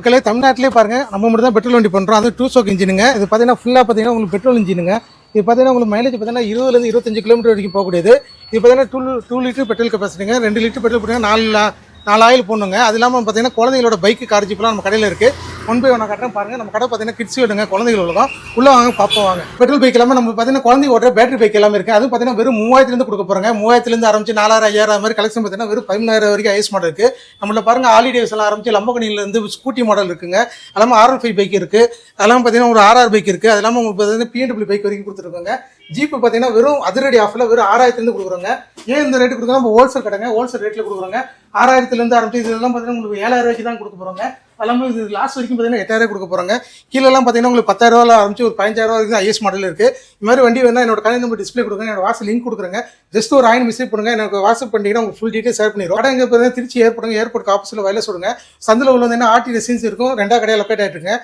மக்களே தமிழ்நாட்டிலே பாருங்க நம்ம மட்டும் தான் பெட்ரோல் வண்டி பண்ணுறோம். அது 2 ஸ்ட்ரோக் இன்ஜினுங்க. இது பார்த்தீங்கன்னா ஃபுல்லாக பார்த்தீங்கன்னா உங்களுக்கு பெட்ரோல் இன்ஜினுங்க. இது பார்த்தீங்கன்னா உங்களுக்கு மைலேஜ் பார்த்தீங்கன்னா 20 25 கிலோமீட்டர் வரைக்கும் போகக்கூடியது. இது பார்த்தீங்கன்னா 2 லிட்டர் பெட்ரோல் கெப்பாசிட்டிங்க. 2 லிட்டர் பெட்ரோல் பார்த்தீங்கன்னா 4 ஆயில் போடணுங்க. அது இல்லாமல் பார்த்தீங்கன்னா குழந்தைகளோட பைக்கு கார் ஜீப்லாம் நம்ம கடையில் இருக்குது. ஒன் பை ஒன் கட்டுறேன் பாருங்கள். நம்ம கடை பார்த்தீங்கன்னா கிட்ஸ் வேணுங்க, குழந்தைகள் உள்ளதும் உள்ளே வாங்க பார்ப்போம் வாங்க. பெட்ரோல் பைக் எல்லாமே நம்ம பார்த்தீங்கன்னா குழந்தை ஓட்டுற பேட்டரி பைக் எல்லாமே இருக்குது. அது பார்த்தீங்கன்னா வெறும் 3000 கொடுக்க போகிறாங்க. 3000 ஆரம்பிச்சு 4000 5000 அது மாதிரி கலெக்ஷன் பார்த்தீங்கன்னா வெறும் 15000 வரைக்கும் ஐஸ் மாடல் இருக்குது. நம்மள பாருங்கள் ஹாலிடேஸ் எல்லாம் ஆரம்பிச்சு லம்போகனிலேருந்து ஸ்கூட்டி மாடல் இருக்குங்க. அது இல்லாமல் R15 பைக் இருக்குது. அதெல்லாம் பார்த்தீங்கன்னா ஒரு RR பைக் இருக்குது. அது இல்லாமல் உங்களுக்கு பார்த்தீங்கன்னா BMW பைக் வரைக்கும் கொடுத்துருக்காங்க. ஜீப்பு பார்த்தீங்கன்னா வெறும் அதிரடி ஆஃபரில் வெறும் 6000 கொடுக்குறோங்க. ஏன் இந்த ரேட்டு கொடுக்குறோம்? நம்ம ஹோல்சேல் கடைங்க, ஹோல்சேல் ரேட்டில் கொடுக்குறோங்க. 6000 ஆரம்பிச்சு இதெல்லாம் பார்த்தீங்கன்னா உங்களுக்கு 7000 ரூபாய்க்கு தான் கொடுக்க போகிறோங்க. அதெல்லாமல் இது லாஸ்ட் வரைக்கும் பார்த்தீங்கன்னா 8000 கொடுக்க போகிறாங்க. கீழெல்லாம் பார்த்தீங்கன்னா உங்களுக்கு 10000 ஆரம்பிச்சு ஒரு 15000 வரைக்கும் தான் ஐஎஸ் மாடல் இருக்குது. இது மாதிரி வண்டி வேணா என்னோட கடையில் நம்பர் டிஸ்பிளே கொடுங்க, என்னோட வாட்ஸ்அப் லிங்க் கொடுக்குறேங்க. ஜஸ்ட் ஒரு ஆயின் மெசேஜ் பண்ணுங்க, எனக்கு வாட்ஸ்அப் பண்ணிங்கன்னா உங்களுக்கு ஃபுல் டீட்டெயில் ஷேர் பண்ணிடுவோம். கடை எங்கே பார்த்தீங்கன்னா திருச்சி ஏர்போர்ட் ஆப்போசிட்டில் வயல சொல்லுங்க. சந்தில் உள்ள வந்து ஆர்டி ரெசிடென்சி இருக்கும். 2 கடையாக லொக்கேட் ஆகிட்டுருங்க.